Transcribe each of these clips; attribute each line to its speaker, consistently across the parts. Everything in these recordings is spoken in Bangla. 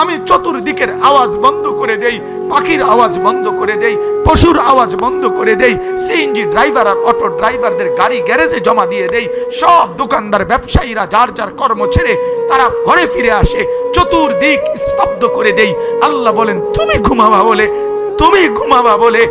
Speaker 1: আমি চতুর্দিকের আওয়াজ বন্ধ করে দেই, পাখির আওয়াজ বন্ধ করে দেই, পশুর আওয়াজ বন্ধ করে দেই, সিএনজি ড্রাইভার আর অটো ড্রাইভারদের গাড়ি গ্যারেজে জমা দিয়ে দেই, সব দোকানদার ব্যবসায়ীরা যার যার কর্ম ছেড়ে তারা ঘরে ফিরে আসে, চতুর্দিক স্তব্ধ করে দেই। আল্লাহ বলেন তুমি ঘুমাবা বলে, তুমি ঘুমাবা বলে,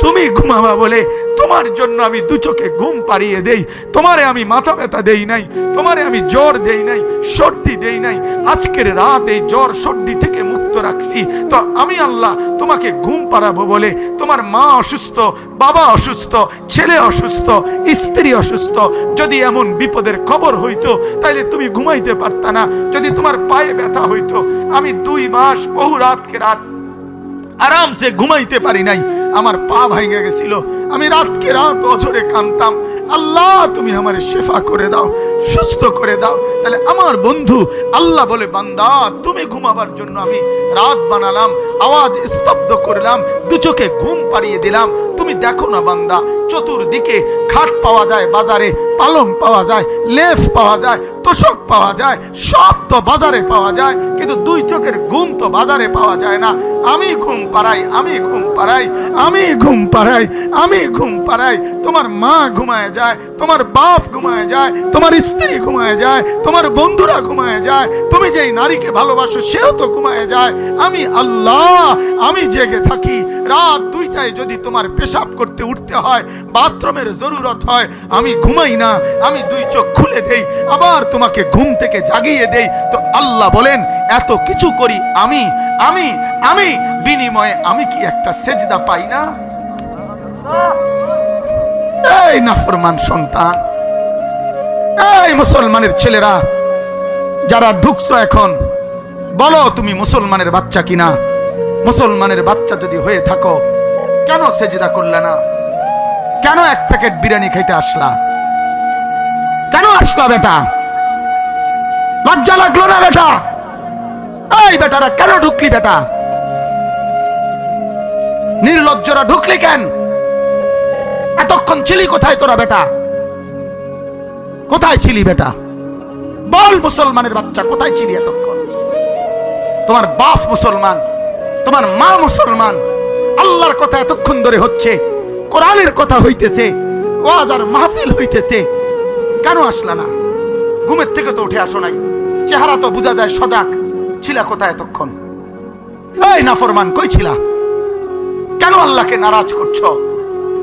Speaker 1: তুমি ঘুমাবা বলে তোমার জন্য আমি দু চোখে ঘুম পাড়িয়ে দেই। তোমারে আমি মাথা ব্যথা দেই নাই, তোমারে আমি জ্বর দেই নাই, সর্দি দেই নাই। আজকের রাত এই জ্বর সর্দি থেকে মুক্ত রাখছি, তো আমি আল্লাহ তোমাকে ঘুম পাড়াবো বলে। তোমার মা অসুস্থ, বাবা অসুস্থ, ছেলে অসুস্থ, স্ত্রী অসুস্থ, যদি এমন বিপদের খবর হইতো তাইলে তুমি ঘুমাইতে পারতা না। যদি তোমার পায়ে ব্যথা হইতো, আমি 2 মাস বহু রাতকে রাত আরামসে ঘুমাইতে পারি নাই, আমার পা ভাঙে গেছিল, আমি রাতকে রাত অঝরে কাঁদতাম, আল্লাহ তুমি আমারে শেফা করে দাও, সুস্থ করে দাও। তাহলে আমার বন্ধু আল্লাহ বলে বান্দা তুমি ঘুমাবার জন্য আমি রাত বানালাম, আওয়াজ স্তব্ধ করলাম, দু চোখে ঘুম পাড়িয়ে দিলাম। তুমি দেখো না বান্দা, চতুর্দিকে খাট পাওয়া যায় বাজারে, পালং পাওয়া যায়, লেফ পাওয়া যায়, তোষক পাওয়া যায়, সব তো বাজারে পাওয়া যায়, কিন্তু 2 চোখের ঘুম তো বাজারে পাওয়া যায় না। আমি ঘুম পাড়াই, আমি ঘুম পাড়াই, আমি ঘুম পাড়াই, আমি ঘুম পাড়াই। তোমার মা ঘুমায় যায়, তোমার বাপ ঘুমায় যায়, তোমার স্ত্রী ঘুমায় যায়, তোমার বন্ধুরা ঘুমায় যায়, তুমি যেই নারীকে ভালোবাসো সেও তো ঘুমায় যায়। আমি আল্লাহ আমি জেগে থাকি। রাত 2টায় যদি তোমার পেশাব করতে উঠতে হয়, বাথরুমের জরুরত হয়, আমি ঘুমাই না, আমি 2 চোখ খুলে দেই, আবার তোমাকে ঘুম থেকে জাগিয়ে দেই। তো আল্লাহ বলেন এত কিছু করি আমি, আমি আমি বিনিময়ে আমি কি একটা সেজদা পাই না? এই নাফরমান সন্তান, এই মুসলমানের ছেলেরা যারা ঢুকছো এখন, বলো তুমি মুসলমানের বাচ্চা কিনা? মুসলমানের বাচ্চা যদি হয়ে থাকো, কেন সেজদা করলে না? কেন 1 প্যাকেট বিরিয়ানি খাইতে আসলা? কেন আসলা বেটা? লজ্জা লাগলো না বেটা? এই বেটারা কেন ঢুকলি বেটা? নির্লজ্জরা ঢুকলি কেন? এতক্ষণ ছিলি কোথায় তোরা বেটা? কোথায় ছিলি বেটা? বল মুসলমানের বাচ্চা কোথায় ছিলি এতক্ষণ? তোমার বাপ মুসলমান, তোমার মা মুসলমান, আল্লাহর কথা এতক্ষণ ধরে হচ্ছে, কোরআনের কথা হইতেছে, ওয়াজ আর মাহফিল হইতেছে, কেন আসলা না? ঘুমের থেকে তো উঠে আসো নাই, চেহারা তো বোঝা যায় সজাগ। ছিলা কোথায় এতক্ষণ? এই নাফরমান কই ছিলা? কেন আল্লাহকে নারাজ করছো?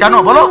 Speaker 1: কেন বলো?